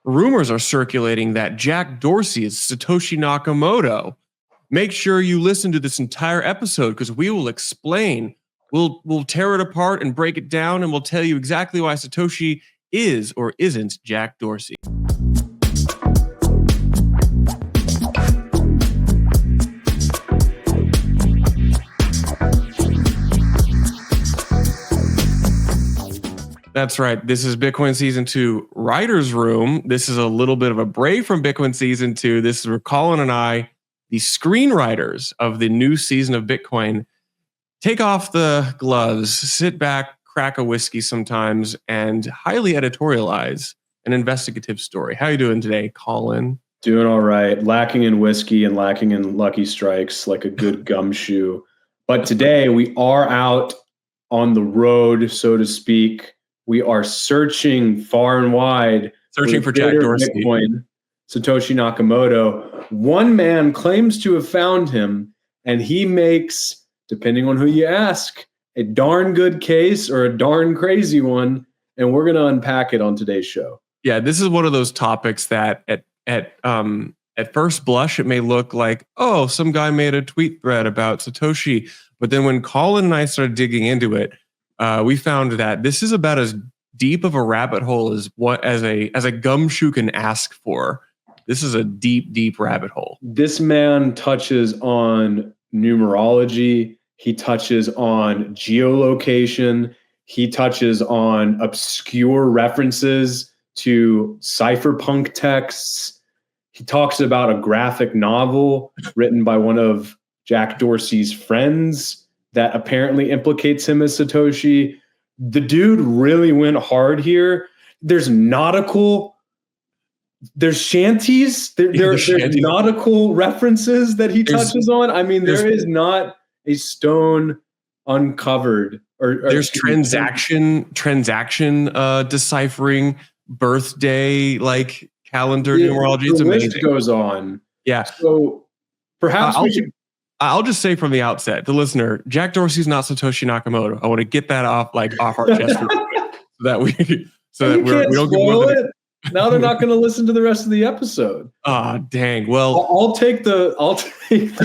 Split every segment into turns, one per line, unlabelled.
rumors are circulating that Jack Dorsey is Satoshi Nakamoto. Make sure you listen to this entire episode because we will explain. We'll tear it apart and break it down, and we'll tell you exactly why Satoshi is or isn't Jack Dorsey. That's right. This is Bitcoin Season 2 Writer's Room. This is a little bit of a break from Bitcoin Season 2. This is where Colin and I, the screenwriters of the new season of Bitcoin, take off the gloves, sit back, crack a whiskey sometimes, and highly editorialize an investigative story. How are you doing today, Colin?
Doing all right. Lacking in whiskey and lacking in lucky strikes like a good gumshoe. But today we are out on the road, so to speak. We are searching far and wide.
Searching for Jack Dorsey.
Bitcoin, Satoshi Nakamoto. One man claims to have found him, and he makes, depending on who you ask, a darn good case or a darn crazy one. And we're going to unpack it on today's show.
Yeah, this is one of those topics that at first blush, it may look like, oh, some guy made a tweet thread about Satoshi. But then when Colin and I started digging into it, we found that this is about as deep of a rabbit hole as a gumshoe can ask for. This is a deep, deep rabbit hole.
This man touches on numerology. He touches on geolocation. He touches on obscure references to cypherpunk texts. He talks about a graphic novel written by one of Jack Dorsey's friends that apparently implicates him as Satoshi. The dude really went hard here. There's nautical, there's shanties, there's nautical references that he touches on. I mean, there is not a stone uncovered. Or
there's transaction deciphering, birthday like calendar numerology. It's amazing.
The list goes on.
Yeah.
So perhaps
I'll just say from the outset, the listener, Jack Dorsey's not Satoshi Nakamoto. I want to get that off our chest so that we don't get more than
it. Now they're not going to listen to the rest of the episode.
Ah, dang. Well,
I'll take the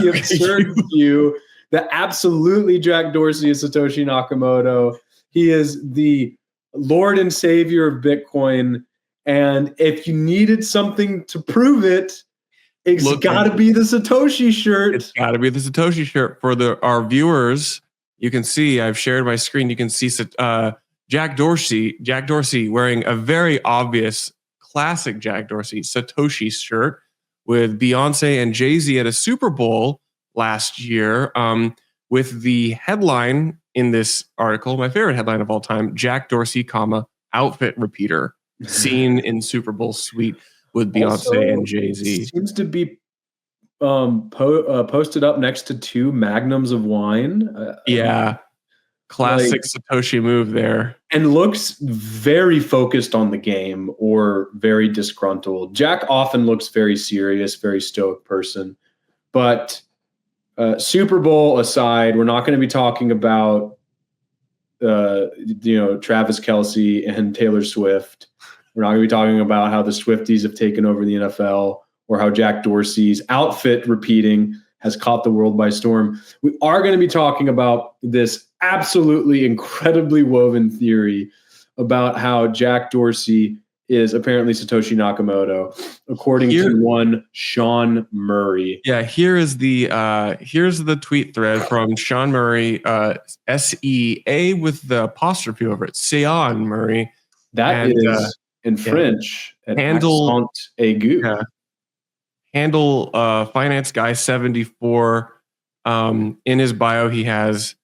absurd view that absolutely Jack Dorsey is Satoshi Nakamoto. He is the Lord and Savior of Bitcoin, and if you needed something to prove it, it's got to be the Satoshi shirt.
It's got to be the Satoshi shirt. For our viewers, you can see, I've shared my screen. You can see Jack Dorsey wearing a very obvious classic Jack Dorsey Satoshi shirt with Beyonce and Jay-Z at a Super Bowl last year, with the headline in this article, my favorite headline of all time, Jack Dorsey, outfit repeater, seen in Super Bowl suite with Beyonce also, and Jay-Z.
Seems to be posted up next to two magnums of wine.
Classic Satoshi move there.
And looks very focused on the game or very disgruntled. Jack often looks very serious, very stoic person. But Super Bowl aside, we're not going to be talking about Travis Kelce and Taylor Swift. We're not going to be talking about how the Swifties have taken over the NFL or how Jack Dorsey's outfit repeating has caught the world by storm. We are going to be talking about this absolutely incredibly woven theory about how Jack Dorsey is apparently Satoshi Nakamoto, according to one Sean Murray.
Yeah, here's the tweet thread from Sean Murray, SEA with the apostrophe over it, Sean Murray.
That is in French.
Handle
aigu.
Yeah. Handle finance guy 74. In his bio, he has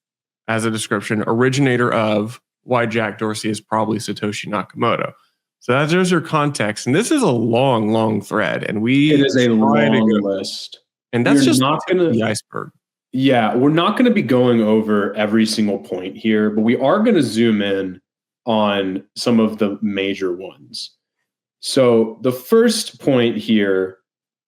as a description, originator of why Jack Dorsey is probably Satoshi Nakamoto. So there's your context. And this is a long, long thread. And
it is a long list.
And that's just not the iceberg.
Yeah, we're not going to be going over every single point here, but we are going to zoom in on some of the major ones. So the first point here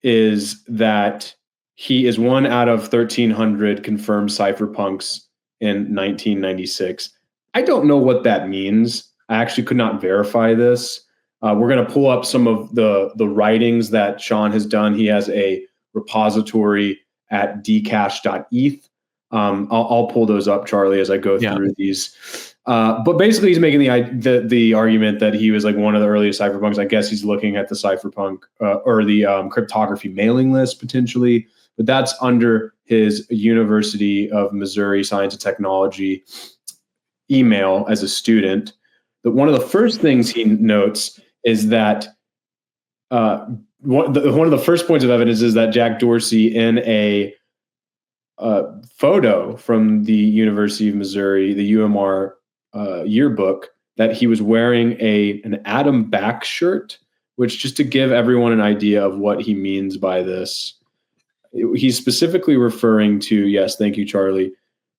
is that he is one out of 1,300 confirmed cypherpunks in 1996. I don't know what that means. I actually could not verify this. We're going to pull up some of the writings that Sean has done. He has a repository at dcash.eth. I'll pull those up, Charlie, as I go through these. But basically, he's making the argument that he was like one of the earliest cypherpunks. I guess he's looking at the cypherpunk or the cryptography mailing list potentially, but that's under his University of Missouri Science and Technology email as a student. But one of the first things he notes is that one of the first points of evidence is that Jack Dorsey, in a photo from the University of Missouri, the UMR yearbook, that he was wearing an Adam Back shirt, which, just to give everyone an idea of what he means by this, he's specifically referring to, yes, thank you, Charlie,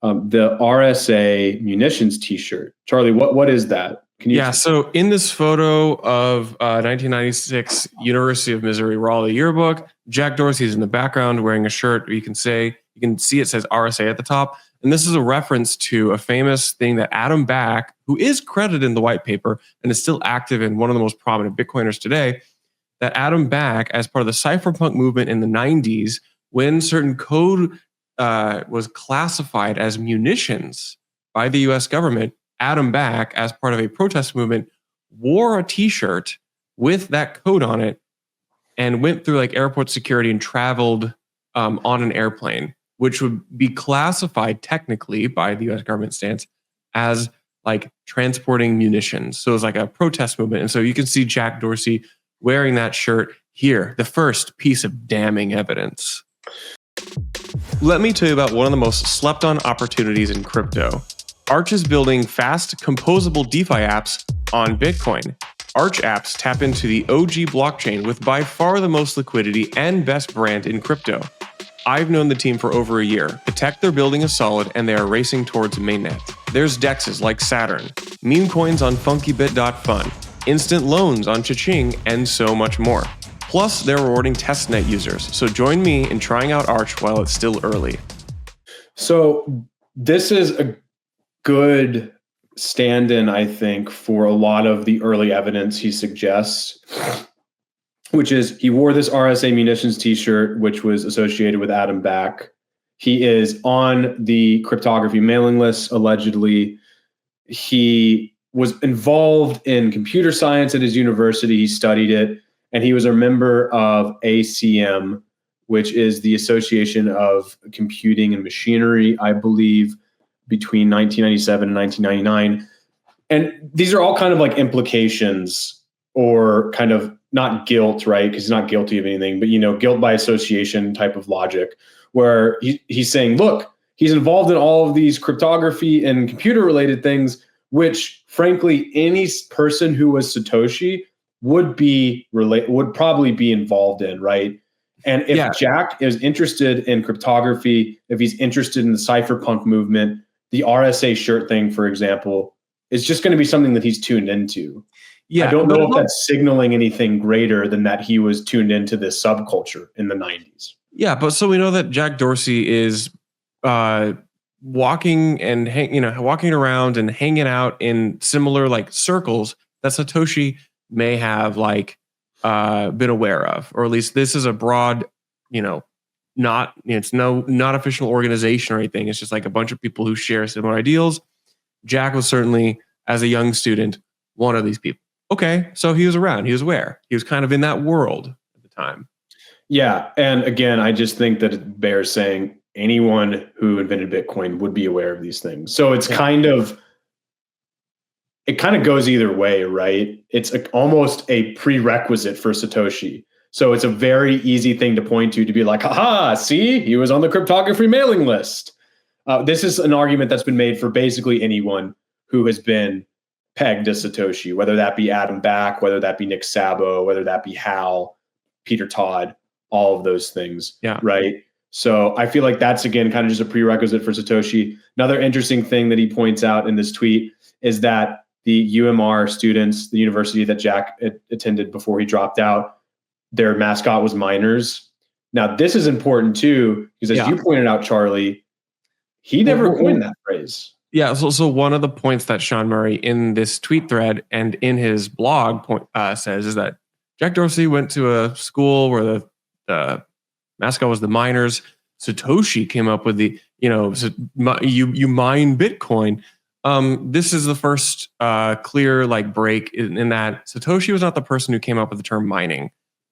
the RSA munitions t-shirt. Charlie, what is that? Can you
so in this photo of 1996 University of Missouri Raleigh yearbook, Jack Dorsey is in the background wearing a shirt. You can see it says RSA at the top. And this is a reference to a famous thing that Adam Back, who is credited in the white paper and is still active and one of the most prominent Bitcoiners today, that Adam Back, as part of the cypherpunk movement in the 90s, when certain code was classified as munitions by the US government, Adam Back, as part of a protest movement, wore a t-shirt with that code on it and went through like airport security and traveled on an airplane, which would be classified technically by the US government stance as like transporting munitions. So it was like a protest movement. And so you can see Jack Dorsey wearing that shirt here, the first piece of damning evidence. Let me tell you about one of the most slept on opportunities in crypto. Arch is building fast, composable DeFi apps on Bitcoin. Arch apps tap into the OG blockchain with by far the most liquidity and best brand in crypto. I've known the team for over a year. The tech they're building is solid, and they are racing towards mainnet. There's dexes like Saturn, meme coins on funkybit.fun, instant loans on Cha-Ching, and so much more. Plus, they're rewarding testnet users. So join me in trying out Arch while it's still early.
So this is a good stand-in, I think, for a lot of the early evidence he suggests, which is he wore this RSA munitions t-shirt, which was associated with Adam Back. He is on the cryptography mailing list, allegedly. He was involved in computer science at his university. He studied it, and he was a member of ACM, which is the Association of Computing and Machinery, I believe, between 1997 and 1999. And these are all kind of like implications, or kind of not guilt, right? Because he's not guilty of anything, but, guilt by association type of logic, where he's saying, look, he's involved in all of these cryptography and computer related things, which frankly, any person who was Satoshi would probably be involved in, right? And if Jack is interested in cryptography, if he's interested in the cypherpunk movement, the RSA shirt thing, for example, is just going to be something that he's tuned into. I don't know if that's signaling anything greater than that he was tuned into this subculture in the 90s.
Yeah, but so we know that Jack Dorsey is walking around and hanging out in similar like circles that Satoshi may have been aware of, or at least this is a broad, not official organization or anything. It's just like a bunch of people who share similar ideals. Jack was certainly, as a young student, one of these people. Okay, so he was around, he was aware, he was kind of in that world at the time.
Yeah, and again, I just think that it bears saying anyone who invented Bitcoin would be aware of these things. So it's kind of goes either way, right? It's almost a prerequisite for Satoshi. So it's a very easy thing to point to be like, haha, see, he was on the cryptography mailing list. This is an argument that's been made for basically anyone who has been pegged as Satoshi, whether that be Adam Back, whether that be Nick Szabo, whether that be Hal, Peter Todd, all of those things, right? So I feel like that's, again, kind of just a prerequisite for Satoshi. Another interesting thing that he points out in this tweet is that the UMR students, the university that Jack attended before he dropped out, their mascot was miners. Now, this is important too, because as you pointed out, Charlie, he never coined that phrase.
Yeah. So one of the points that Sean Murray in this tweet thread and in his blog says is that Jack Dorsey went to a school where the mascot was the miners. Satoshi came up with the, you mine Bitcoin. This is the first clear like break in that Satoshi was not the person who came up with the term mining.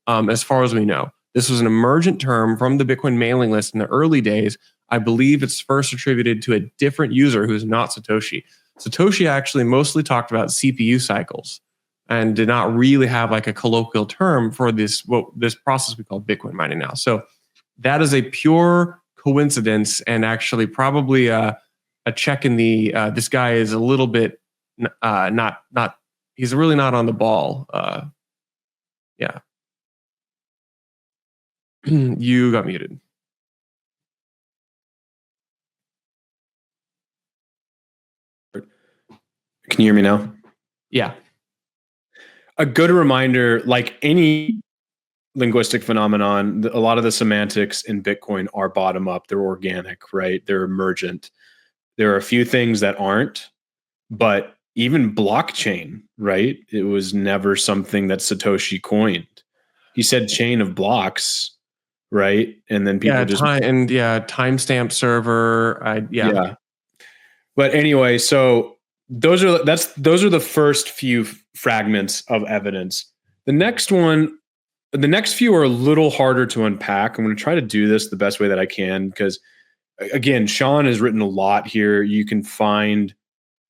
As far as we know, this was an emergent term from the Bitcoin mailing list in the early days. I believe it's first attributed to a different user who's not Satoshi. Satoshi actually mostly talked about CPU cycles and did not really have like a colloquial term for this process we call Bitcoin mining now. So that is a pure coincidence and actually probably a check in the this guy is a little bit not he's really not on the ball. Yeah. You got muted.
Can you hear me now?
Yeah.
A good reminder, like any linguistic phenomenon, a lot of the semantics in Bitcoin are bottom up. They're organic, right? They're emergent. There are a few things that aren't, but even blockchain, right? It was never something that Satoshi coined. He said chain of blocks, right? And then people
timestamp server.
Yeah. But anyway, so those are the first few fragments of evidence. The next few are a little harder to unpack. I'm going to try to do this the best way that I can because, again, Sean has written a lot here. You can find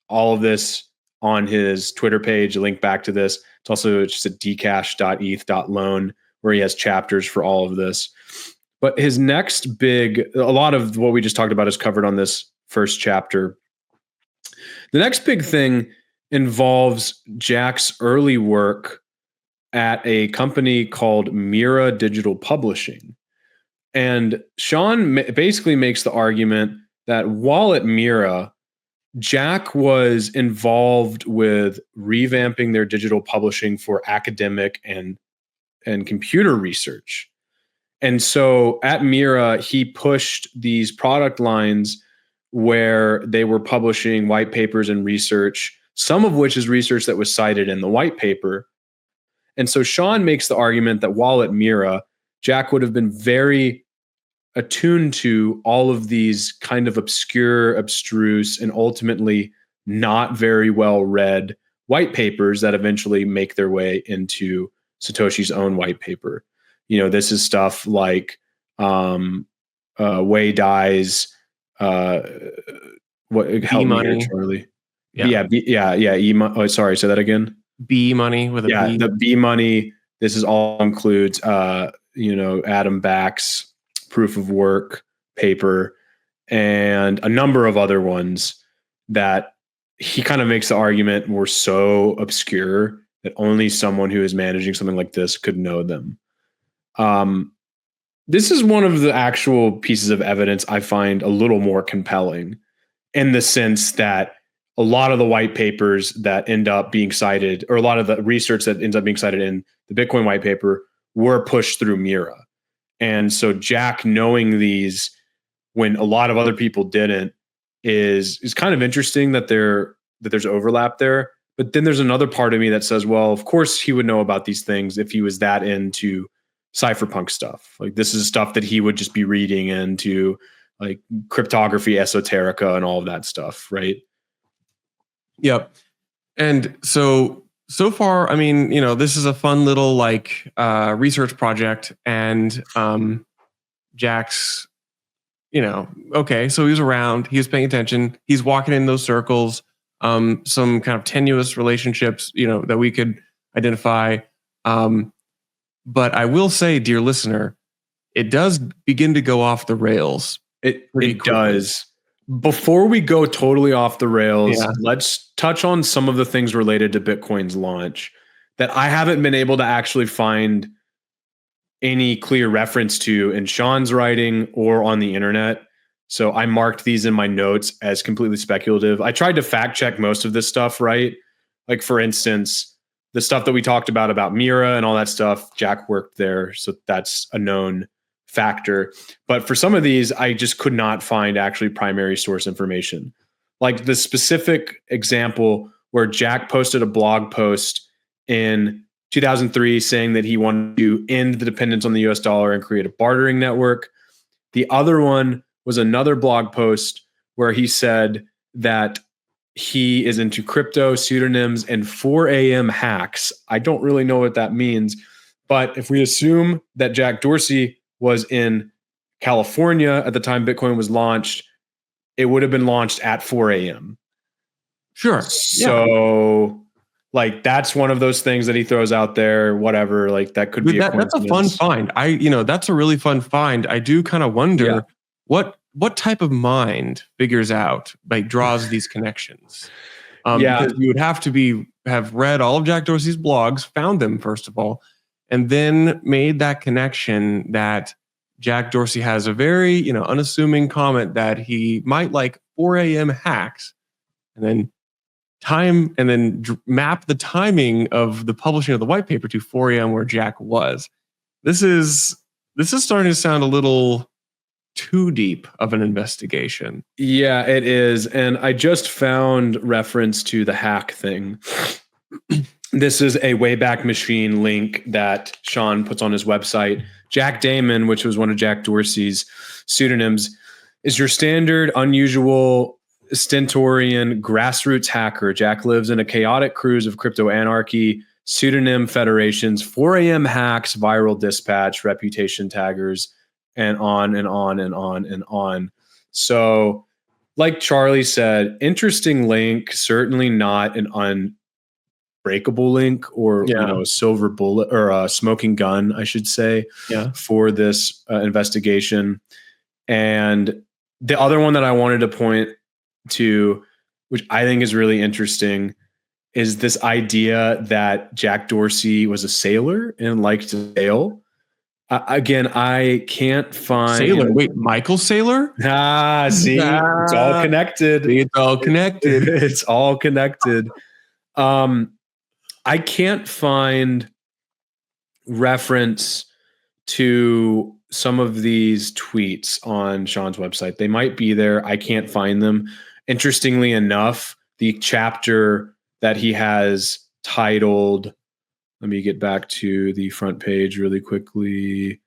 all of this on his Twitter page, a link back to this. It's also just at dcash.eth.loan where he has chapters for all of this. But his next a lot of what we just talked about is covered on this first chapter. The next big thing involves Jack's early work at a company called Mira Digital Publishing. And Sean basically makes the argument that while at Mira, Jack was involved with revamping their digital publishing for academic and computer research. And so at Mira, he pushed these product lines where they were publishing white papers and research, some of which is research that was cited in the white paper. And so Sean makes the argument that while at Mira, Jack would have been very attuned to all of these kind of obscure, abstruse, and ultimately not very well read white papers that eventually make their way into Satoshi's own white paper. This is stuff like Wei Dai's what help me here, Charlie? Sorry, say that again.
B money with a B.
The B money. This is all includes Adam Back's proof of work paper and a number of other ones that he kind of makes the argument were so obscure that only someone who is managing something like this could know them. This is one of the actual pieces of evidence I find a little more compelling in the sense that a lot of the white papers that end up being cited, or a lot of the research that ends up being cited in the Bitcoin white paper, were pushed through Mira. And so Jack knowing these when a lot of other people didn't is kind of interesting that there's overlap there. But then there's another part of me that says, well, of course he would know about these things if he was that into cypherpunk stuff. Like this is stuff that he would just be reading into, like cryptography, esoterica, and all of that stuff, right?
Yep. And so far, I mean, this is a fun little like research project, and Jack's, okay, so he was around, he was paying attention, he's walking in those circles, some kind of tenuous relationships, that we could identify. But I will say, dear listener, it does begin to go off the rails.
It does. Before we go totally off the rails, let's touch on some of the things related to Bitcoin's launch that I haven't been able to actually find any clear reference to in Sean's writing or on the internet. So I marked these in my notes as completely speculative. I tried to fact check most of this stuff, right? Like, for instance, the stuff that we talked about Mira and all that stuff, Jack worked there. So that's a known factor. But for some of these, I just could not find actually primary source information. like the specific example where Jack posted a blog post in 2003 saying that he wanted to end the dependence on the US dollar and create a bartering network. The other one was another blog post where he said that he is into crypto, pseudonyms, and 4 a.m. hacks. I don't really know what that means, but if we assume that Jack Dorsey was in California at the time Bitcoin was launched, it would have been launched at 4 a.m.
Sure.
So, like, that's one of those things that he throws out there. Whatever, like that could be a
That's a fun find. That's a really fun find. I do kind of wonder what type of mind figures out, like, draws these connections. Because you would have to have read all of Jack Dorsey's blogs, found them first of all, and then made that connection that Jack Dorsey has a very, unassuming comment that he might like 4 a.m. hacks, and then map the timing of the publishing of the white paper to 4 a.m. where Jack was. This is starting to sound a little too deep of an investigation.
Yeah, it is. And I just found reference to the hack thing. This is a Wayback Machine link that Sean puts on his website. Jack Damon, which was one of Jack Dorsey's pseudonyms, is your standard, unusual, stentorian, grassroots hacker. Jack lives in a chaotic cruise of crypto anarchy, pseudonym federations, 4 a.m. hacks, viral dispatch, reputation taggers, and on and on and on and on. So, like Charlie said, interesting link, certainly not an unbreakable link or a silver bullet or a smoking gun, I should say, for this investigation. And the other one that I wanted to point to, which I think is really interesting, is this idea that Jack Dorsey was a sailor and liked to sail. Again, I can't find
Sailor. Wait, Michael Saylor?
See, it's all connected.
It's all connected.
It's all connected. I can't find reference to some of these tweets on Sean's website. They might be there. I can't find them. Interestingly enough, the chapter that he has titled, let me get back to the front page really quickly.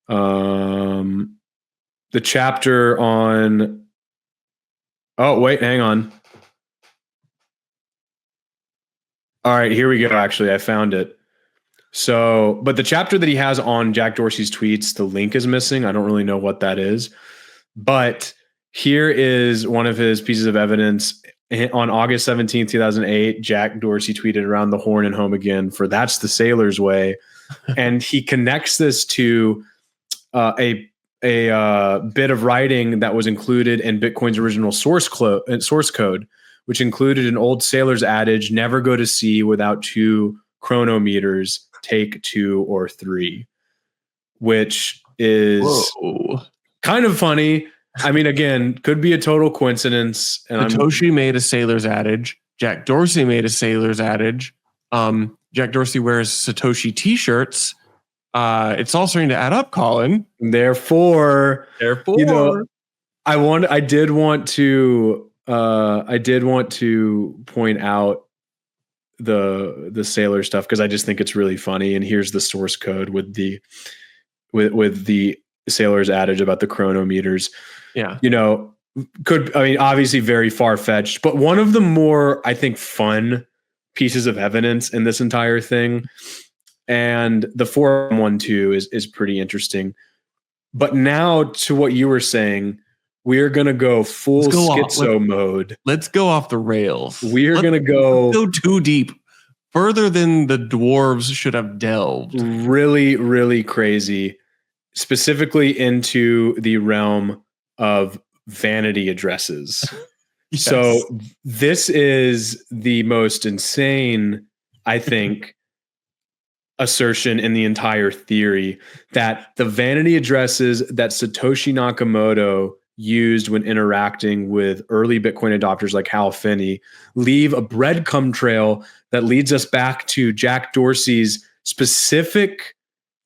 The chapter on, oh, wait, hang on. All right, here we go. Actually, I found it. So, but the chapter that he has on Jack Dorsey's tweets, the link is missing. I don't really know what that is. But here is one of his pieces of evidence. On August 17th, 2008, Jack Dorsey tweeted around the horn and home again for "That's the Sailor's Way." And he connects this to a bit of writing that was included in Bitcoin's original source code, which included an old sailor's adage, "Never go to sea without 2 chronometers, take 2 or 3," which is kind of funny. I mean, again, could be a total coincidence. And
Satoshi made a sailor's adage. Jack Dorsey made a sailor's adage. Jack Dorsey wears Satoshi t-shirts. It's all starting to add up, Colin.
Therefore, I did want to point out the sailor stuff because I just think it's really funny. And here's the source code with the sailor's adage about the chronometers.
Yeah.
Obviously very far-fetched, but one of the more, I think, fun pieces of evidence in this entire thing. And the 4-1 too is pretty interesting. But now to what you were saying, we're going to go full schizo mode.
Let's go off the rails.
Let's go
too deep, further than the dwarves should have delved.
Really, really crazy, specifically into the realm of vanity addresses.
Yes.
So this is the most insane, I think, assertion in the entire theory, that the vanity addresses that Satoshi Nakamoto used when interacting with early Bitcoin adopters like Hal Finney leave a breadcrumb trail that leads us back to Jack Dorsey's specific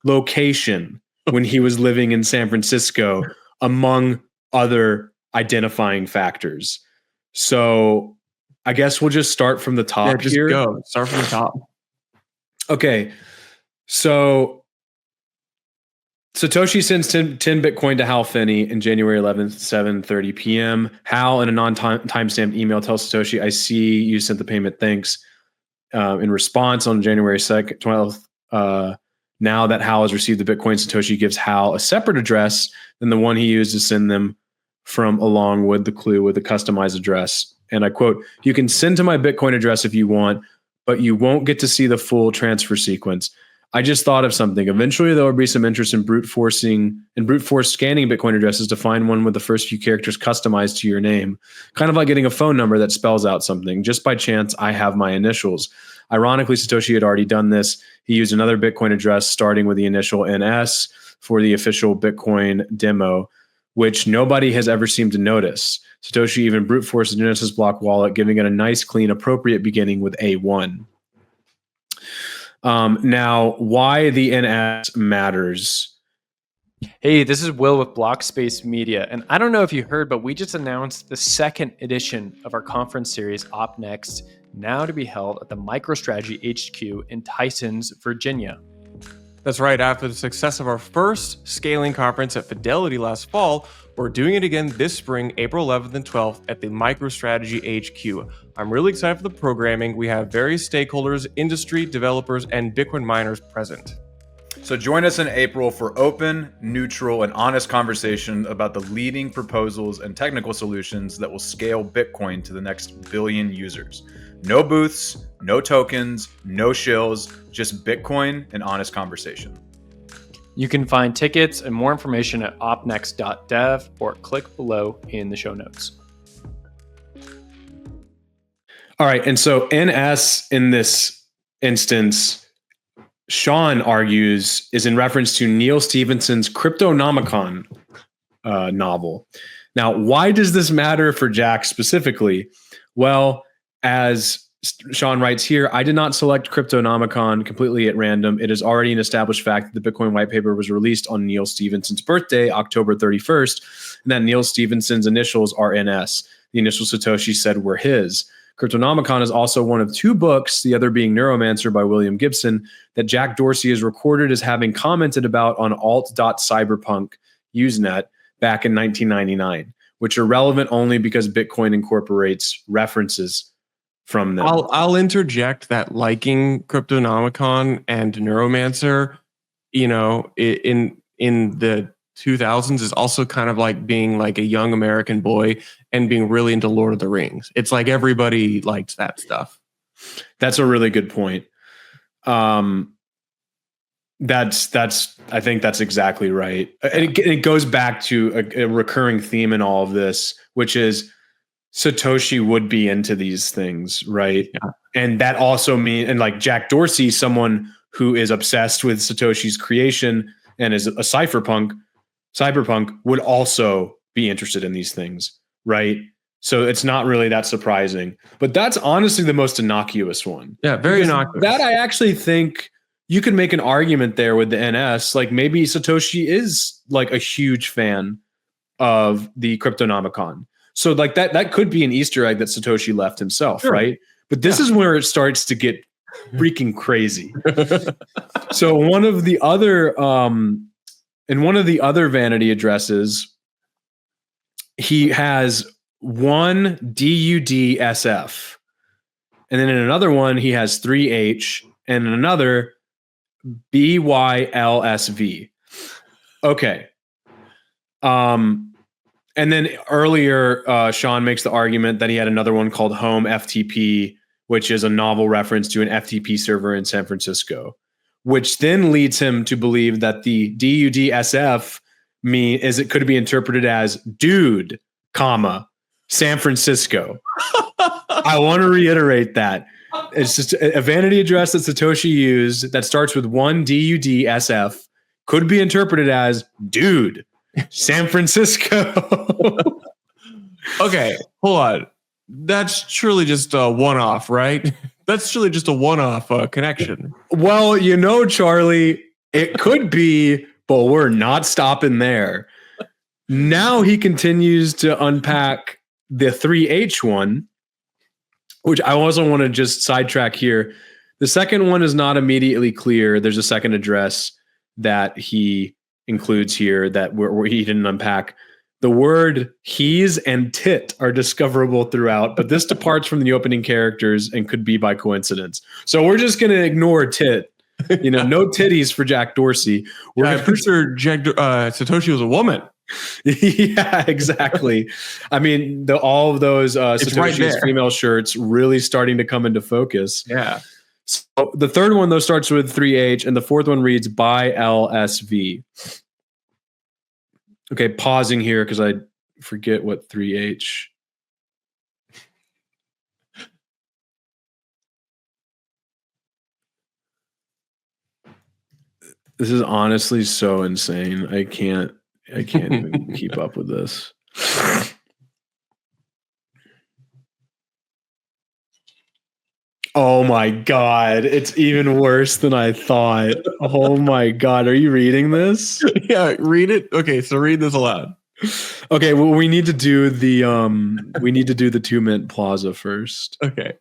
location when he was living in San Francisco, among other identifying factors. So I guess we'll just start from the top
just
here.
go. Start from the top.
Okay. So Satoshi sends 10 Bitcoin to Hal Finney in January 11th, 7:30 p.m. Hal, in a non-timestamped email, tells Satoshi, I see you sent the payment. Thanks. In response, on January 2nd, 12th, now that Hal has received the Bitcoin, Satoshi gives Hal a separate address than the one he used to send them from, along with the clue with a customized address. And I quote, you can send to my Bitcoin address if you want, but you won't get to see the full transfer sequence. I just thought of something. Eventually, there will be some interest in brute force scanning Bitcoin addresses to find one with the first few characters customized to your name. Kind of like getting a phone number that spells out something. Just by chance, I have my initials. Ironically, Satoshi had already done this. He used another Bitcoin address starting with the initial NS for the official Bitcoin demo, which nobody has ever seemed to notice. Satoshi even brute forced the Genesis block wallet, giving it a nice, clean, appropriate beginning with A1. Now, why the NS matters.
Hey, this is Will with Blockspace Media, and I don't know if you heard, but we just announced the second edition of our conference series, OpNext, now to be held at the MicroStrategy HQ in Tysons, Virginia.
That's right. After the success of our first scaling conference at Fidelity last fall, we're doing it again this spring, April 11th and 12th at the MicroStrategy HQ. I'm really excited for the programming. We have various stakeholders, industry, developers, and Bitcoin miners present.
So join us in April for open, neutral, and honest conversation about the leading proposals and technical solutions that will scale Bitcoin to the next billion users. No booths, no tokens, no shills, just Bitcoin and honest conversation.
You can find tickets and more information at opnext.dev or click below in the show notes.
All right. And so NS in this instance, Sean argues, is in reference to Neil Stephenson's Cryptonomicon novel. Now, why does this matter for Jack specifically? Well, as Sean writes here, I did not select Cryptonomicon completely at random. It is already an established fact that the Bitcoin white paper was released on Neil Stephenson's birthday, October 31st, and that Neil Stephenson's initials are NS. The initials Satoshi said were his. Cryptonomicon is also one of two books, the other being Neuromancer by William Gibson, that Jack Dorsey is recorded as having commented about on alt.cyberpunk Usenet back in 1999, which are relevant only because Bitcoin incorporates references from them.
I'll interject that liking Cryptonomicon and Neuromancer, in the 2000s is also kind of like being like a young American boy and being really into Lord of the Rings. It's like everybody liked that stuff.
That's a really good point. I think that's exactly right. And it goes back to a recurring theme in all of this, which is Satoshi would be into these things, right?
Yeah.
And that also means, and like Jack Dorsey, someone who is obsessed with Satoshi's creation and is a cypherpunk would also be interested in these things, right? So it's not really that surprising. But that's honestly the most innocuous one.
Yeah, very innocuous.
That I actually think you could make an argument there with the NS. Like maybe Satoshi is like a huge fan of the Cryptonomicon. So like that could be an Easter egg that Satoshi left himself, sure, right? But this is where it starts to get freaking crazy. So one of the other vanity addresses, he has one DUDSF. And then in another one, he has 3H, and in another BYLSV. Okay. And then earlier, Sean makes the argument that he had another one called Home FTP, which is a novel reference to an FTP server in San Francisco, which then leads him to believe that the DUDSF could be interpreted as dude, San Francisco. I want to reiterate that. It's just a vanity address that Satoshi used that starts with one DUDSF could be interpreted as dude, San Francisco.
Okay, hold on. That's truly just a one-off, right? That's truly just a one-off connection.
Well, Charlie, it could be, but we're not stopping there. Now he continues to unpack the 3H one, which I also want to just sidetrack here. The second one is not immediately clear. There's a second address that he includes here that where he didn't unpack. The word he's and tit are discoverable throughout, but this departs from the opening characters and could be by coincidence. So we're just going to ignore tit. No titties for Jack Dorsey.
I'm pretty sure Satoshi was a woman.
Yeah, exactly. I mean, all of those Satoshi's female shirts really starting to come into focus.
Yeah.
So the third one, though, starts with 3H, and the fourth one reads by LSV. Okay, pausing here because I forget what 3H. This is honestly so insane. I can't even keep up with this. Oh my God. It's even worse than I thought. Oh my God. Are you reading this?
Yeah, read it. Okay, so read this aloud.
Okay, well, we need to do the 2 Mint Plaza first.
Okay.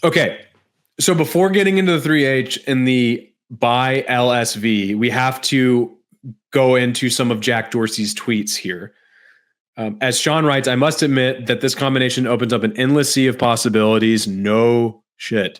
Okay. So before getting into the 3H and the by LSV, we have to go into some of Jack Dorsey's tweets here. As Sean writes, I must admit that this combination opens up an endless sea of possibilities. No shit.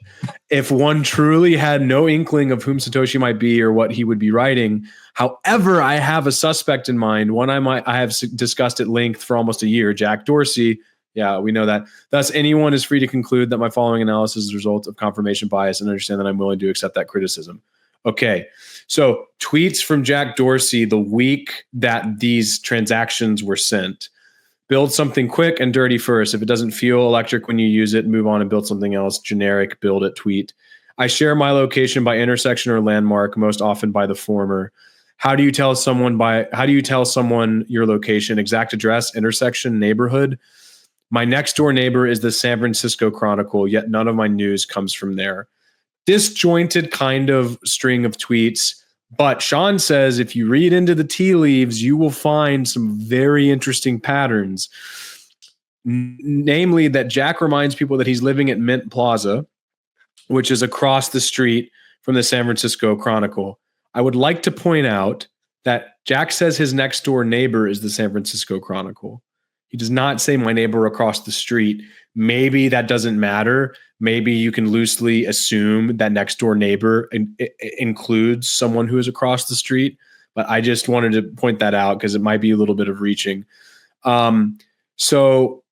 If one truly had no inkling of whom Satoshi might be or what he would be writing. However, I have a suspect in mind, one I have discussed at length for almost a year, Jack Dorsey. Yeah, we know that. Thus, anyone is free to conclude that my following analysis is a result of confirmation bias and understand that I'm willing to accept that criticism. Okay, so tweets from Jack Dorsey the week that these transactions were sent. Build something quick and dirty first. If it doesn't feel electric when you use it, move on and build something else. Generic, build it, tweet. I share my location by intersection or landmark, most often by the former. How do you tell someone your location? Exact address, intersection, neighborhood? My next door neighbor is the San Francisco Chronicle, yet none of my news comes from there. Disjointed kind of string of tweets. But Sean says if you read into the tea leaves, you will find some very interesting patterns. Namely, that Jack reminds people that he's living at Mint Plaza, which is across the street from the San Francisco Chronicle. I would like to point out that Jack says his next door neighbor is the San Francisco Chronicle. He does not say my neighbor across the street. Maybe that doesn't matter. Maybe you can loosely assume that next door neighbor includes someone who is across the street. But I just wanted to point that out because it might be a little bit of reaching. So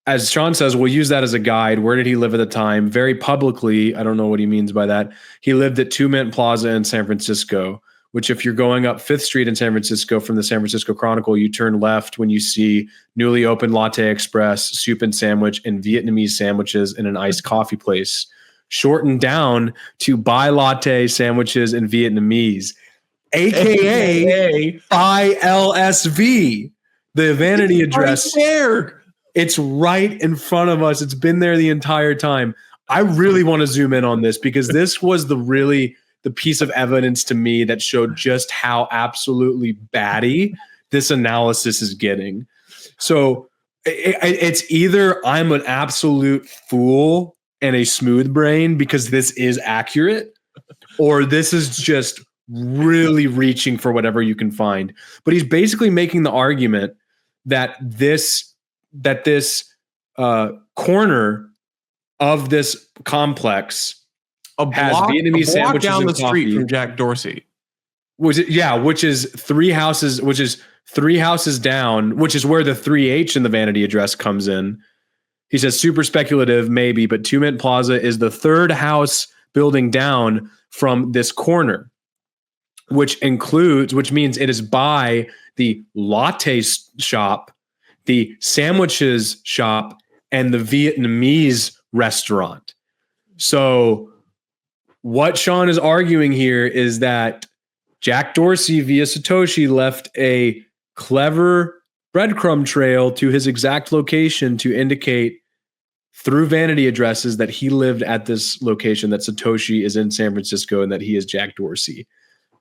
as Sean says, we'll use that as a guide. Where did he live at the time? Very publicly, I don't know what he means by that. He lived at 2 Mint Plaza in San Francisco, which if you're going up 5th Street in San Francisco from the San Francisco Chronicle, you turn left when you see newly opened Latte Express, soup and sandwich, and Vietnamese sandwiches in an iced coffee place. Shortened down to buy latte sandwiches in Vietnamese, AKA by LSV. The vanity address.
Right there.
It's right in front of us. It's been there the entire time. I really want to zoom in on this because this was the piece of evidence to me that showed just how absolutely batty this analysis is getting. So it's either I'm an absolute fool and a smooth brain because this is accurate, or this is just really reaching for whatever you can find. But he's basically making the argument that this corner of this complex has Vietnamese sandwiches
down
and
the
coffee
street from Jack Dorsey.
which is 3 houses down, which is where the 3H in the vanity address comes in. He says super speculative, maybe, but 2 Mint Plaza is the 3rd house building down from this corner, which means it is by the latte shop, the sandwiches shop, and the Vietnamese restaurant. So what Sean is arguing here is that Jack Dorsey via Satoshi left a clever breadcrumb trail to his exact location to indicate through vanity addresses that he lived at this location, that Satoshi is in San Francisco, and that he is Jack Dorsey.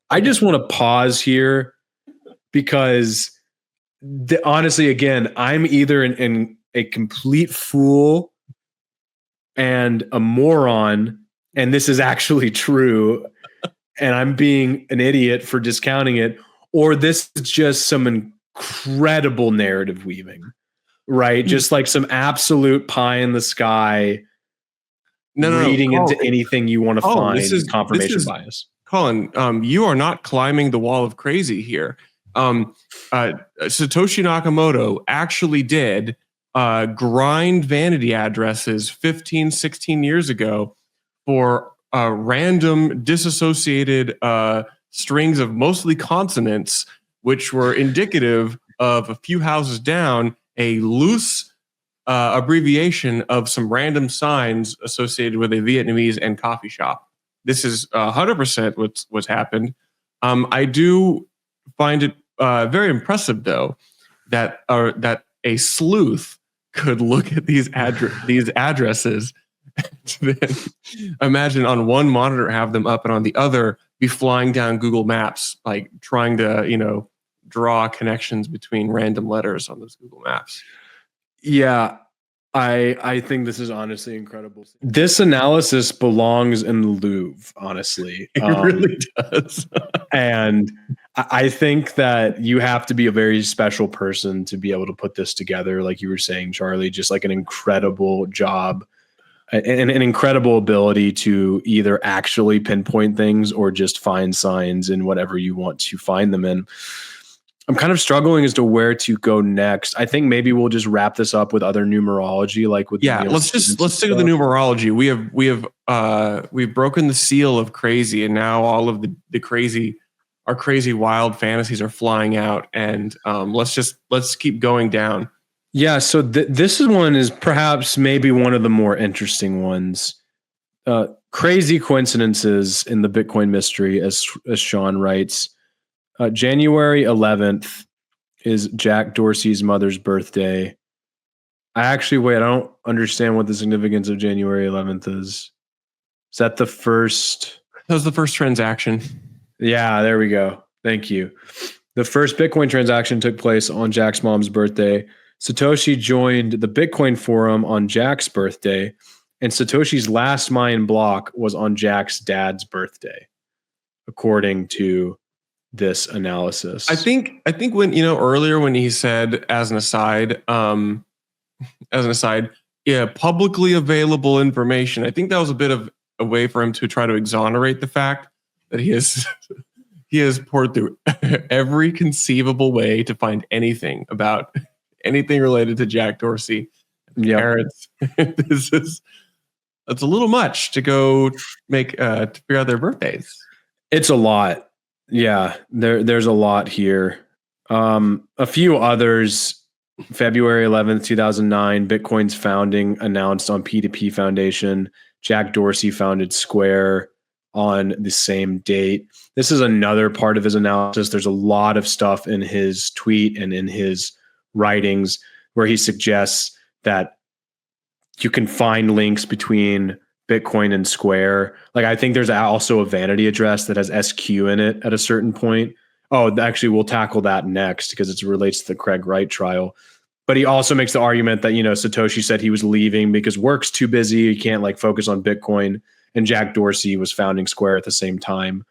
I just want to pause here because honestly, again, I'm either in a complete fool and a moron, and this is actually true, and I'm being an idiot for discounting it, or this is just some incredible narrative weaving, right? Just like some absolute pie in the sky, reading into anything you want to find, confirmation bias.
Colin, you are not climbing the wall of crazy here. Satoshi Nakamoto actually did grind vanity addresses 15, 16 years ago for random disassociated strings of mostly consonants, which were indicative of a few houses down, a loose abbreviation of some random signs associated with a Vietnamese and coffee shop. This is 100% what's happened. I do find it very impressive, though, that a sleuth could look at these addresses to then imagine on one monitor have them up and on the other be flying down Google Maps, like trying to draw connections between random letters on those Google Maps.
Yeah, I think this is honestly incredible. This analysis belongs in the Louvre, honestly.
It really does.
And I think that you have to be a very special person to be able to put this together. Like you were saying, Charlie, just like an incredible job and an incredible ability to either actually pinpoint things or just find signs in whatever you want to find them in. I'm kind of struggling as to where to go next. I think maybe we'll just wrap this up with other numerology, like with
let's stick with the numerology. We've broken the seal of crazy, and now all of the crazy wild fantasies are flying out, and let's keep going down.
Yeah, so this one is perhaps maybe one of the more interesting ones. Crazy coincidences in the Bitcoin mystery, as Sean writes. January 11th is Jack Dorsey's mother's birthday. I don't understand what the significance of January 11th is. Is that the first?
That was the first transaction.
Yeah, there we go. Thank you. The first Bitcoin transaction took place on Jack's mom's birthday. Satoshi joined the Bitcoin forum on Jack's birthday, and Satoshi's last mine block was on Jack's dad's birthday, according to this analysis.
I think when earlier when he said as an aside, publicly available information, I think that was a bit of a way for him to try to exonerate the fact that he has poured through every conceivable way to find anything about anything related to Jack Dorsey. Parents. That's a little much to go make to figure out their birthdays.
It's a lot. Yeah, there's a lot here. A few others. February 11th, 2009, Bitcoin's founding announced on P2P Foundation. Jack Dorsey founded Square on the same date. This is another part of his analysis. There's a lot of stuff in his tweet and in his writings where he suggests that you can find links between Bitcoin and Square. Like, I think there's also a vanity address that has SQ in it at a certain point. Oh, actually, we'll tackle that next because it relates to the Craig Wright trial. But he also makes the argument that, Satoshi said he was leaving because work's too busy. He can't focus on Bitcoin. And Jack Dorsey was founding Square at the same time.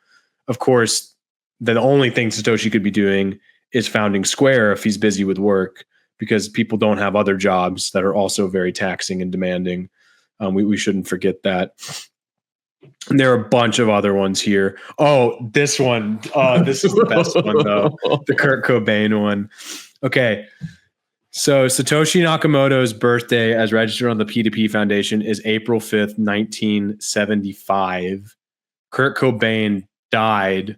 Of course, the only thing Satoshi could be doing is founding Square if he's busy with work, because people don't have other jobs that are also very taxing and demanding. We shouldn't forget that. And there are a bunch of other ones here. Oh, this one. This is the best one, though. The Kurt Cobain one. Okay. So Satoshi Nakamoto's birthday as registered on the P2P Foundation is April 5th, 1975. Kurt Cobain died,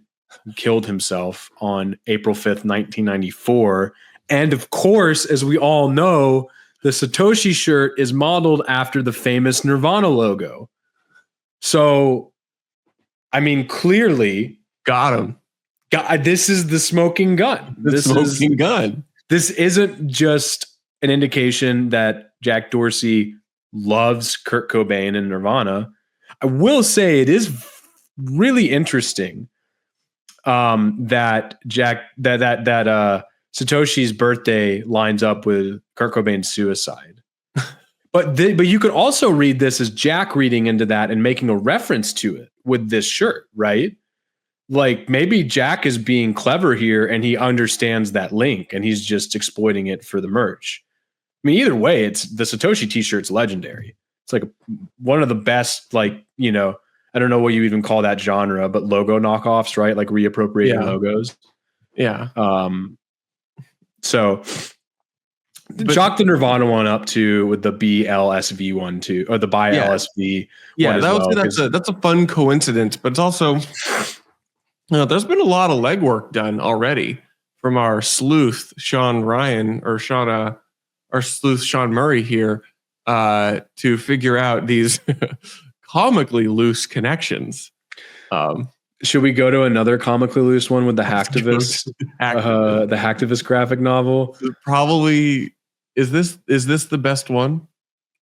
killed himself on April 5th, 1994. And of course, as we all know, the Satoshi shirt is modeled after the famous Nirvana logo. So, clearly,
got him.
This is the smoking gun.
Gun.
This isn't just an indication that Jack Dorsey loves Kurt Cobain and Nirvana. I will say it is really interesting. that Satoshi's birthday lines up with Kurt Cobain's suicide. But you could also read this as Jack reading into that and making a reference to it with this shirt, right? Like maybe Jack is being clever here and he understands that link and he's just exploiting it for the merch. I mean, either way, it's the Satoshi t-shirt's legendary. It's like one of the best, like, you know, I don't know what you even call that genre, but logo knockoffs, right? Like reappropriating logos.
Yeah.
So chalk the Nirvana one up too with the BLSV one too, or the by LSV.
Yeah, that's a fun coincidence, but it's also, there's been a lot of legwork done already from our sleuth Sean Ryan or our sleuth Sean Murray here to figure out these comically loose connections.
Should we go to another comically loose one with the Hacktivist, the Hacktivist graphic novel?
Probably is this the best one?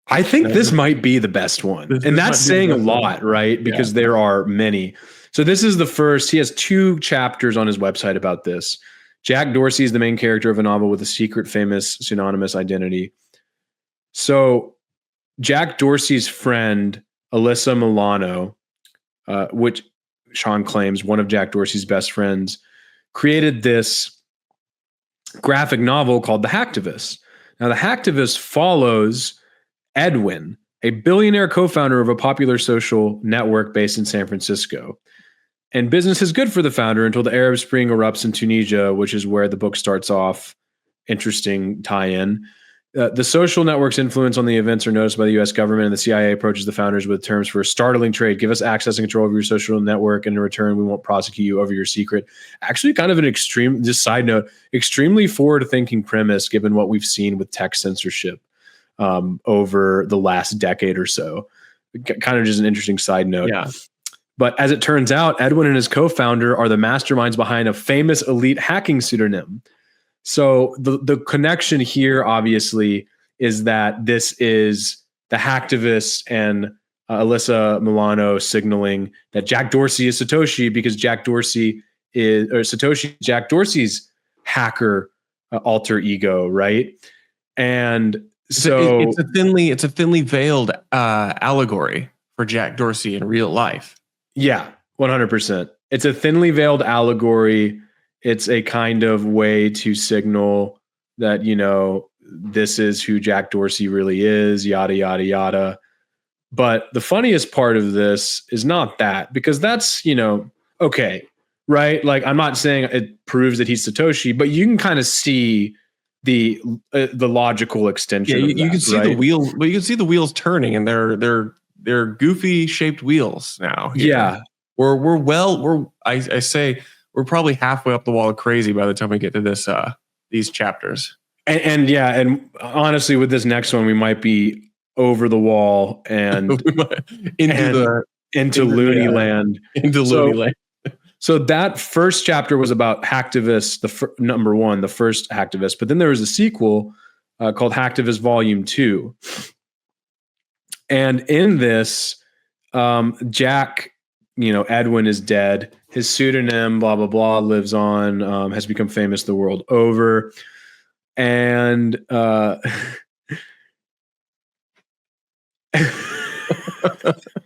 I think this might be the best one, and that's saying a lot, right? Because there are many. So this is the first. He has 2 chapters on his website about this. Jack Dorsey is the main character of a novel with a secret, famous, pseudonymous identity. So Jack Dorsey's friend, Alyssa Milano, which Sean claims one of Jack Dorsey's best friends, created this graphic novel called The Hacktivist. Now, The Hacktivist follows Edwin, a billionaire co-founder of a popular social network based in San Francisco. And business is good for the founder until the Arab Spring erupts in Tunisia, which is where the book starts off. Interesting tie-in. The social network's influence on the events are noticed by the U.S. government, and the CIA approaches the founders with terms for a startling trade. Give us access and control over your social network, and in return, we won't prosecute you over your secret. Actually, kind of an extreme, just side note, extremely forward-thinking premise given what we've seen with tech censorship over the last decade or so. Kind of just an interesting side note.
Yeah.
But as it turns out, Edwin and his co-founder are the masterminds behind a famous elite hacking pseudonym. So the connection here, obviously, is that this is the Hacktivist and Alyssa Milano signaling that Jack Dorsey is Satoshi because Jack Dorsey is, or Satoshi, Jack Dorsey's hacker alter ego, right? And so
it's a thinly veiled allegory for Jack Dorsey in real life.
Yeah, 100%. It's a thinly veiled allegory. It's a kind of way to signal that, you know, this is who Jack Dorsey really is, yada, yada, yada. But the funniest part of this is not that, because that's, you know, okay, right? Like, I'm not saying it proves that he's Satoshi, but you can kind of see the logical extension.
Yeah,
of that,
you can see
right?
the wheel, but you can see the wheels turning, and they're goofy shaped wheels now. Here.
Yeah,
I say we're probably halfway up the wall of crazy by the time we get to this these chapters.
And honestly, with this next one, we might be over the wall and into loony land.
Into loony land.
So that first chapter was about Hacktivist, number 1, the first Hacktivist. But then there was a sequel called Hacktivist Volume 2. And in this, Jack, you know, Edwin is dead. His pseudonym, blah, blah, blah, lives on, has become famous the world over. And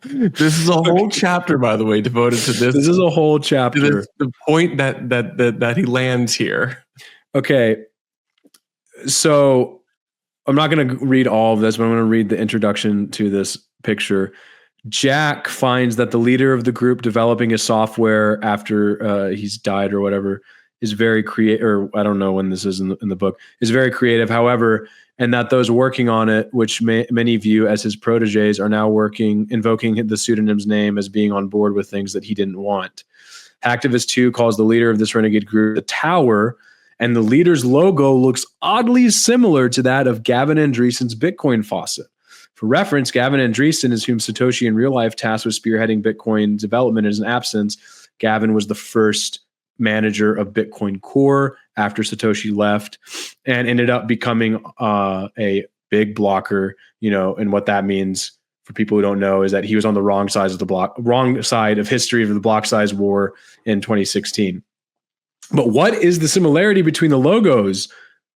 this is a whole chapter, by the way, devoted to this.
This is a whole chapter.
The point that he lands here.
Okay. So I'm not going to read all of this, but I'm going to read the introduction to this picture. Jack finds that the leader of the group developing his software after he's died or whatever is very creative, or I don't know when this is in the book, is very creative. However, and that those working on it, which many view as his proteges, are now invoking the pseudonym's name as being on board with things that he didn't want. Hacktivist 2 calls the leader of this renegade group the Tower, and the leader's logo looks oddly similar to that of Gavin Andreessen's Bitcoin faucet. For reference, Gavin Andreessen is whom Satoshi in real life tasked with spearheading Bitcoin development in his absence. Gavin was the first manager of Bitcoin Core after Satoshi left and ended up becoming a big blocker, you know, and what that means for people who don't know is that he was on the wrong side of history of the block size war in 2016. But what is the similarity between the logos,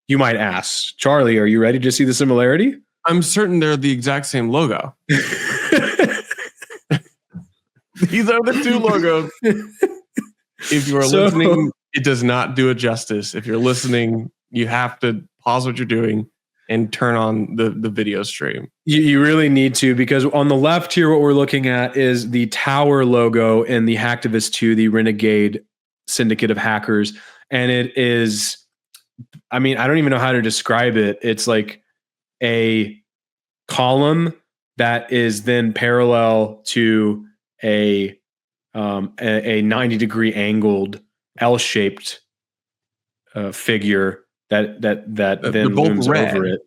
you might ask? Charlie, are you ready to see the similarity?
I'm certain they're the exact same logo. These are the two logos. If you are listening, it does not do it justice. If you're listening, you have to pause what you're doing and turn on the video stream.
You really need to, because on the left here, what we're looking at is the Tower logo in the Hacktivist 2, the Renegade syndicate of hackers. And it is, I mean, I don't even know how to describe it. It's like a column that is then parallel to a 90-degree angled L-shaped figure that then looms over it.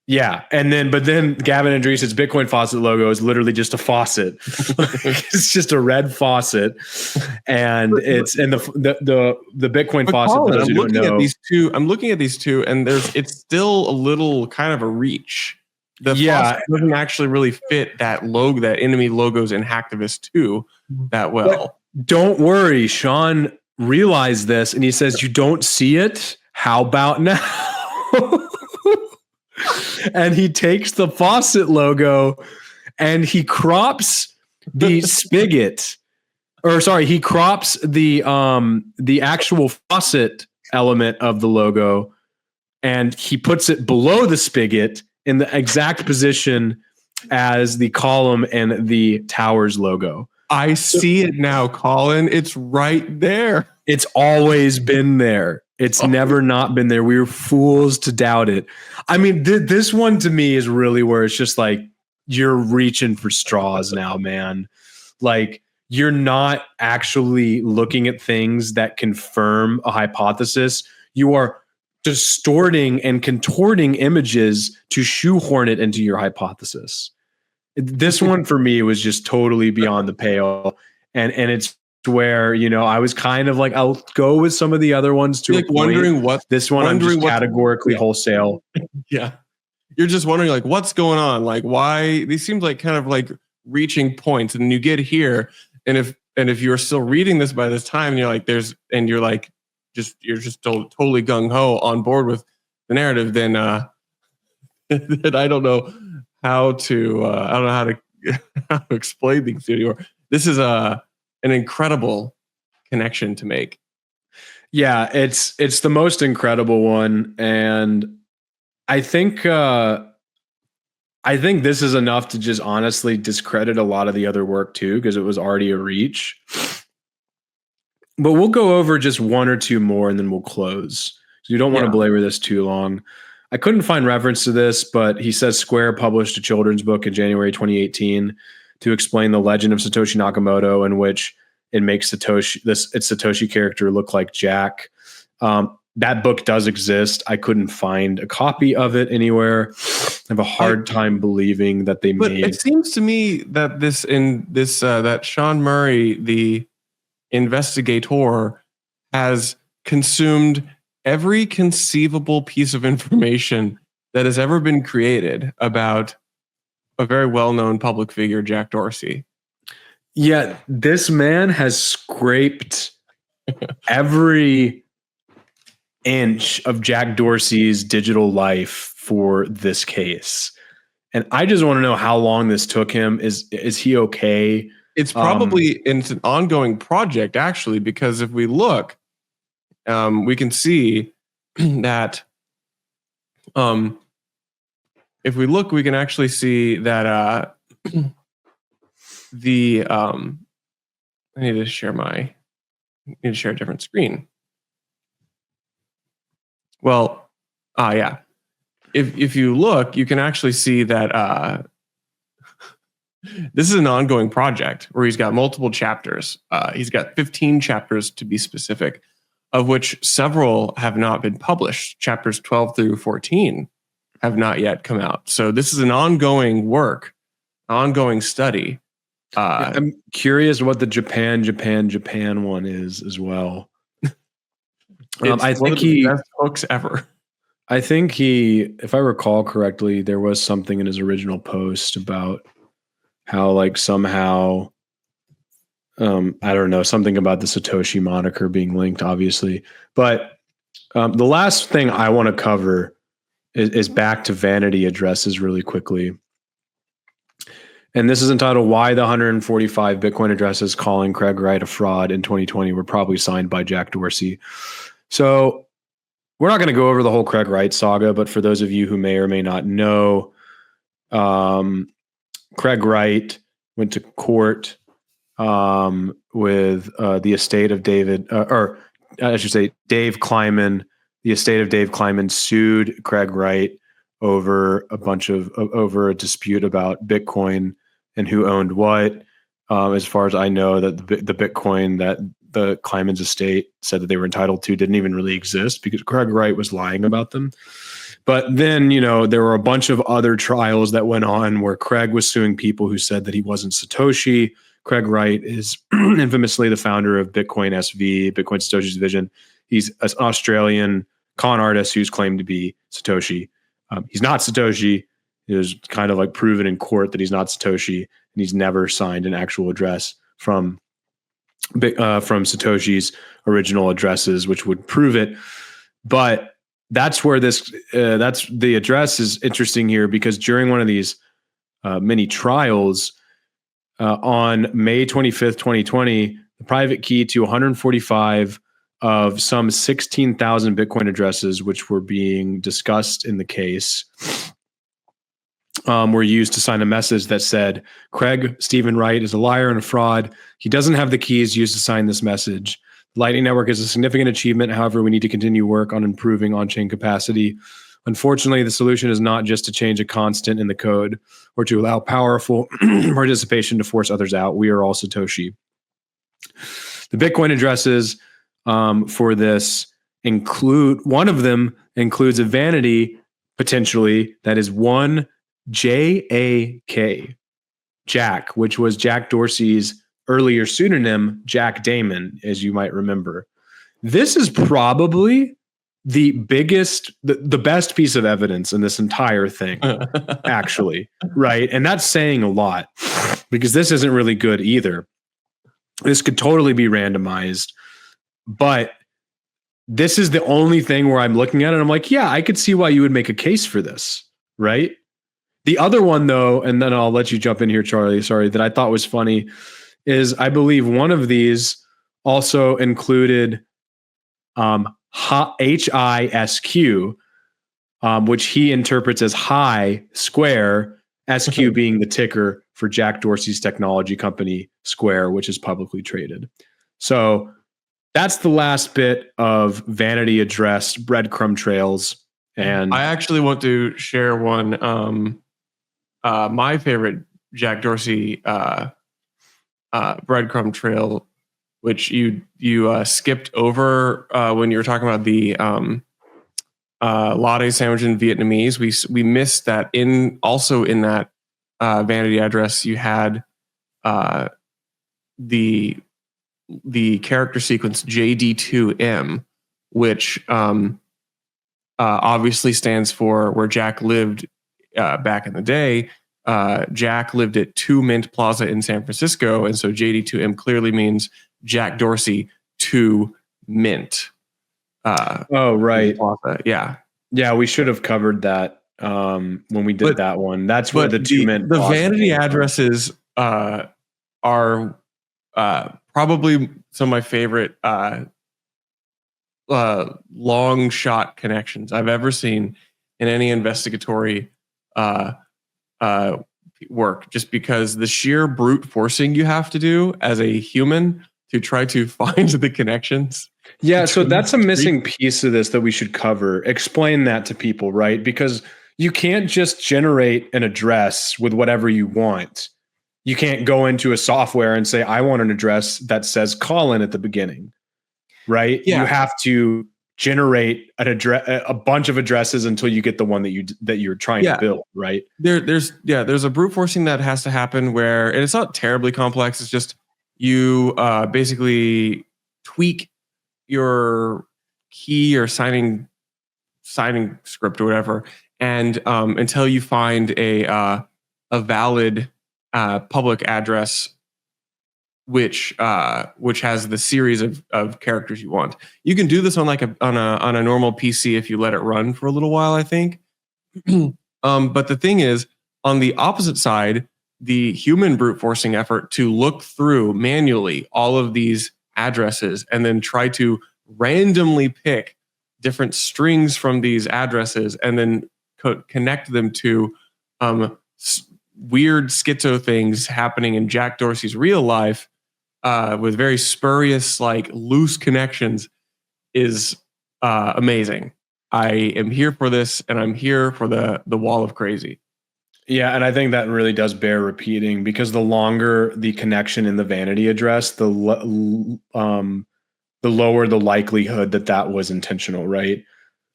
Yeah, but then Gavin Andreessen's Bitcoin faucet logo is literally just a faucet. It's just a red faucet, and the Bitcoin faucet.
Colin, I'm looking at these two. I'm looking at these two, and it's still a little kind of a reach. The faucet doesn't actually really fit that logo, that enemy logos in Hacktivist 2 that well.
But don't worry, Sean realized this, and he says, "You don't see it? How about now?" And he takes the faucet logo and he crops the spigot, or sorry, he crops the actual faucet element of the logo, and he puts it below the spigot in the exact position as the column and the Towers logo.
I see it now, Colin. It's right there.
It's always been there. It's never not been there. We were fools to doubt it. I mean, this one to me is really where it's just like, you're reaching for straws now, man. Like, you're not actually looking at things that confirm a hypothesis. You are distorting and contorting images to shoehorn it into your hypothesis. This one for me was just totally beyond the pale. And it's where, I was kind of like, I'll go with some of the other ones to
like wondering what
this one I'm just categorically wholesale.
Yeah. You're just wondering like what's going on? Like why these seems like kind of like reaching points, and you get here, and if you're still reading this by this time, and you're like you're just totally gung-ho on board with the narrative, then then I don't know how to how to explain things to you. This is an incredible connection to make.
Yeah, it's the most incredible one, and I think this is enough to just honestly discredit a lot of the other work too, because it was already a reach. But we'll go over just one or two more, and then we'll close. So you don't want to belabor this too long. I couldn't find reference to this, but he says Square published a children's book in January 2018 to explain the legend of Satoshi Nakamoto, in which it makes its Satoshi character look like Jack. That book does exist. I couldn't find a copy of it anywhere. I have a hard time believing that they made.
It seems to me that that Sean Murray, the investigator, has consumed every conceivable piece of information that has ever been created about a very well-known public figure, Jack Dorsey.
Yeah, this man has scraped every inch of Jack Dorsey's digital life for this case. And I just want to know how long this took him. Is he okay?
It's probably it's an ongoing project, actually, because if we look, we can see that if we look, we can actually see that I need to share a different screen. Well, yeah. If you look, you can actually see that this is an ongoing project where he's got multiple chapters. He's got 15 chapters to be specific, of which several have not been published. Chapters 12 through 14 have not yet come out. So this is an ongoing work, ongoing study.
I'm curious what the Japan one is as well.
I think the best books ever.
I think if I recall correctly, there was something in his original post about how like somehow I don't know, something about the Satoshi moniker being linked, obviously. But the last thing I want to cover is back to vanity addresses really quickly. And this is entitled Why the 145 Bitcoin Addresses Calling Craig Wright a Fraud in 2020 Were Probably Signed by Jack Dorsey. So we're not going to go over the whole Craig Wright saga, but for those of you who may or may not know, Craig Wright went to court with the estate of David, or I should say Dave Kleiman. The estate of Dave Kleiman sued Craig Wright over over a dispute about Bitcoin and who owned what. As far as I know, that the Bitcoin that the Kleiman's estate said that they were entitled to didn't even really exist because Craig Wright was lying about them. But then, there were a bunch of other trials that went on where Craig was suing people who said that he wasn't Satoshi. Craig Wright is infamously the founder of Bitcoin SV, Bitcoin Satoshi's Vision. He's an Australian con artist who's claimed to be Satoshi. He's not Satoshi. It was kind of like proven in court that he's not Satoshi, and he's never signed an actual address from Satoshi's original addresses, which would prove it. But that's where that's the address is interesting here, because during one of these mini trials on May 25th, 2020, the private key to 145 of some 16,000 Bitcoin addresses, which were being discussed in the case, were used to sign a message that said, Craig Stephen Wright is a liar and a fraud. He doesn't have the keys used to sign this message. The Lightning Network is a significant achievement. However, we need to continue work on improving on-chain capacity. Unfortunately, the solution is not just to change a constant in the code or to allow powerful participation to force others out. We are all Satoshi. The Bitcoin addresses for this one of them includes a vanity, potentially, that is one JAK, Jack, which was Jack Dorsey's earlier pseudonym, Jack Damon, as you might remember. This is probably the best piece of evidence in this entire thing, actually, right? And that's saying a lot, because this isn't really good either. This could totally be randomized, but this is the only thing where I'm looking at it and I'm like, yeah, I could see why you would make a case for this, right? The other one, though, and then I'll let you jump in here, Charlie, sorry, that I thought was funny is I believe one of these also included HISQ, which he interprets as high square, SQ being the ticker for Jack Dorsey's technology company, Square, which is publicly traded. So that's the last bit of vanity address breadcrumb trails. And
I actually want to share one. My favorite Jack Dorsey breadcrumb trail, which you skipped over when you were talking about the latte sandwich in Vietnamese. We missed that in that vanity address you had the character sequence JD2M, which obviously stands for where Jack lived back in the day. Jack lived at 2 Mint Plaza in San Francisco, and so JD2M clearly means Jack Dorsey 2 Mint.
Oh, right.
Plaza.
Yeah, we should have covered that when we did that one. That's where the 2 Mint.
The vanity addresses are probably some of my favorite long shot connections I've ever seen in any investigatory work, just because the sheer brute forcing you have to do as a human to try to find the connections.
Yeah, so that's a missing piece of this that we should cover. Explain that to people, right? Because you can't just generate an address with whatever you want. You can't go into a software and say, I want an address that says Colin at the beginning, right?
Yeah.
You have to generate a bunch of addresses until you get the one that you're trying to build, right?
There's a brute forcing that has to happen where, and it's not terribly complex. It's just you basically tweak your key or signing script or whatever, and until you find a valid public address which has the series of characters you want. You can do this on like on a normal PC if you let it run for a little while, I think. But the thing is, on the opposite side, the human brute forcing effort to look through manually all of these addresses and then try to randomly pick different strings from these addresses and then connect them to weird schizo things happening in Jack Dorsey's real life with very spurious, like loose connections is amazing. I am here for this, and I'm here for the wall of crazy.
Yeah, and I think that really does bear repeating, because the longer the connection in the vanity address, the lower the likelihood that was intentional, right?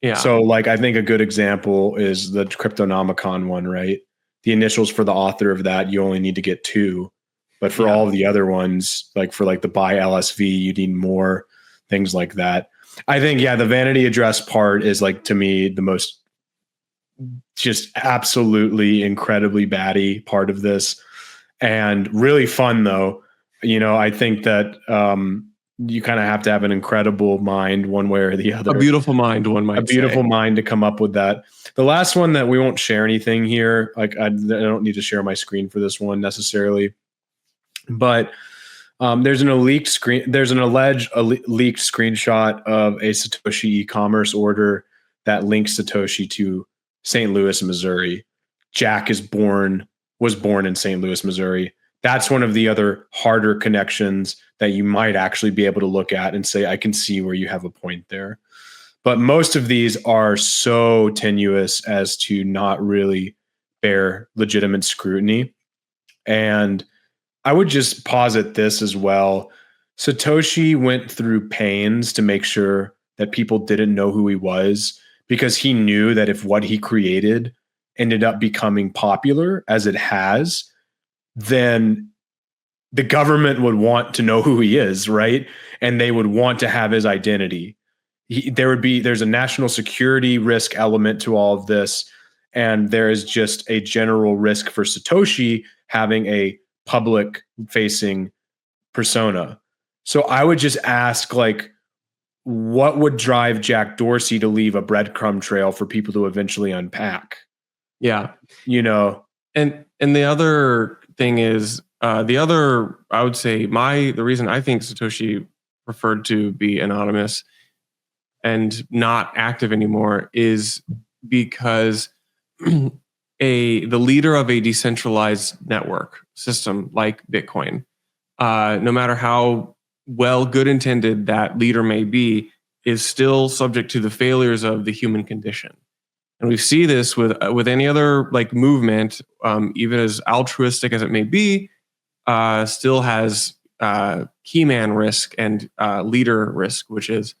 Yeah.
So, like, I think a good example is the Cryptonomicon one, right? The initials for the author of that, you only need to get 2. But for all of the other ones, like for like the buy LSV, you need more, things like that. I think, the vanity address part is, like, to me, the most just absolutely incredibly batty part of this, and really fun though. I think that you kind of have to have an incredible mind one way or the other.
A beautiful mind, one might say.
A beautiful mind to come up with that. The last one that we won't share anything here, like I don't need to share my screen for this one necessarily, but there's an alleged leaked screenshot of a Satoshi e-commerce order that links Satoshi to St. Louis, Missouri. Jack was born in St. Louis, Missouri. That's one of the other harder connections that you might actually be able to look at and say, I can see where you have a point there. But most of these are so tenuous as to not really bear legitimate scrutiny. And I would just posit this as well. Satoshi went through pains to make sure that people didn't know who he was, because he knew that if what he created ended up becoming popular, as it has, then the government would want to know who he is, right? And they would want to have his identity. There's a national security risk element to all of this, and there is just a general risk for Satoshi having a public-facing persona. So I would just ask, like, what would drive Jack Dorsey to leave a breadcrumb trail for people to eventually unpack?
Yeah.
And
the other thing is, I would say the reason I think Satoshi preferred to be anonymous and not active anymore is because the leader of a decentralized network system like Bitcoin, no matter how good intended that leader may be, is still subject to the failures of the human condition. And we see this with any other like movement, even as altruistic as it may be, still has key man risk and leader risk, which is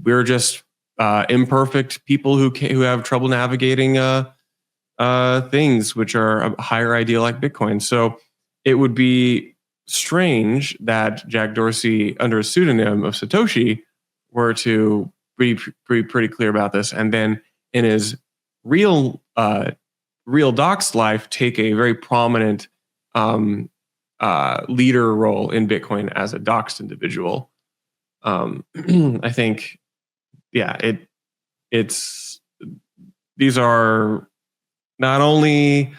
we're just imperfect people who have trouble navigating things which are a higher ideal like Bitcoin. So it would be strange that Jack Dorsey, under a pseudonym of Satoshi, were to be pretty clear about this, and then in his real doxed life take a very prominent leader role in Bitcoin as a doxed individual. I think, these are not only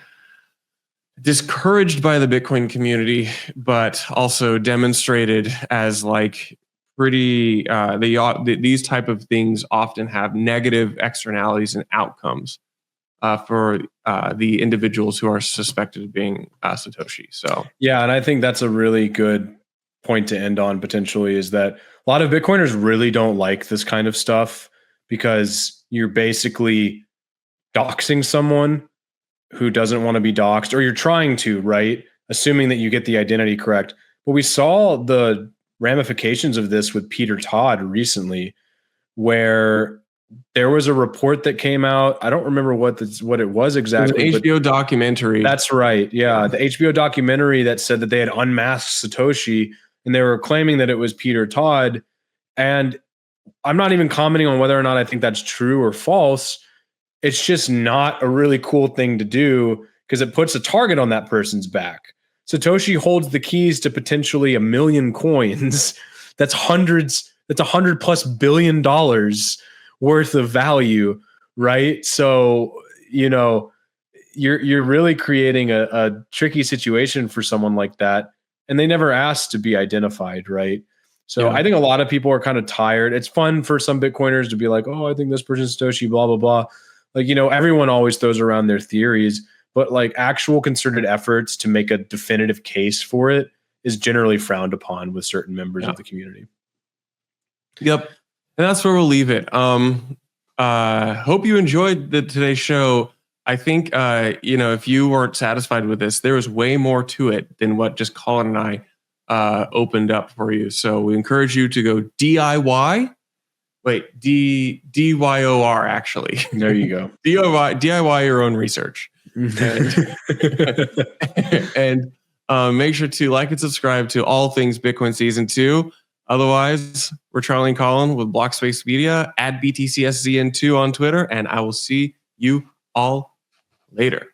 discouraged by the Bitcoin community, but also demonstrated as like pretty. These type of things often have negative externalities and outcomes for the individuals who are suspected of being Satoshi. So
and I think that's a really good point to end on potentially, is that a lot of Bitcoiners really don't like this kind of stuff, because you're basically doxing someone who doesn't want to be doxed, or you're trying to, right? Assuming that you get the identity correct. But we saw the ramifications of this with Peter Todd recently, where there was a report that came out. I don't remember what it was exactly.
It was an HBO documentary.
That's right. Yeah. The HBO documentary that said that they had unmasked Satoshi, and they were claiming that it was Peter Todd. And I'm not even commenting on whether or not I think that's true or false. It's just not a really cool thing to do, because it puts a target on that person's back. Satoshi holds the keys to potentially 1 million coins. That's $100+ billion worth of value, right? So, you're really creating a tricky situation for someone like that. And they never asked to be identified, right? So I think a lot of people are kind of tired. It's fun for some Bitcoiners to be like, oh, I think this person's Satoshi, blah, blah, blah. Like, everyone always throws around their theories, but like actual concerted efforts to make a definitive case for it is generally frowned upon with certain members of the community.
Yep. And that's where we'll leave it. Hope you enjoyed today's show. I think, if you weren't satisfied with this, there was way more to it than what just Colin and I opened up for you. So we encourage you to go DIY. Wait, DYOR actually.
There you go.
DIY your own research. And make sure to like and subscribe to all things Bitcoin Season 2. Otherwise, we're Charlie and Colin with Blockspace Media, @BTCSZN2 on Twitter, and I will see you all later.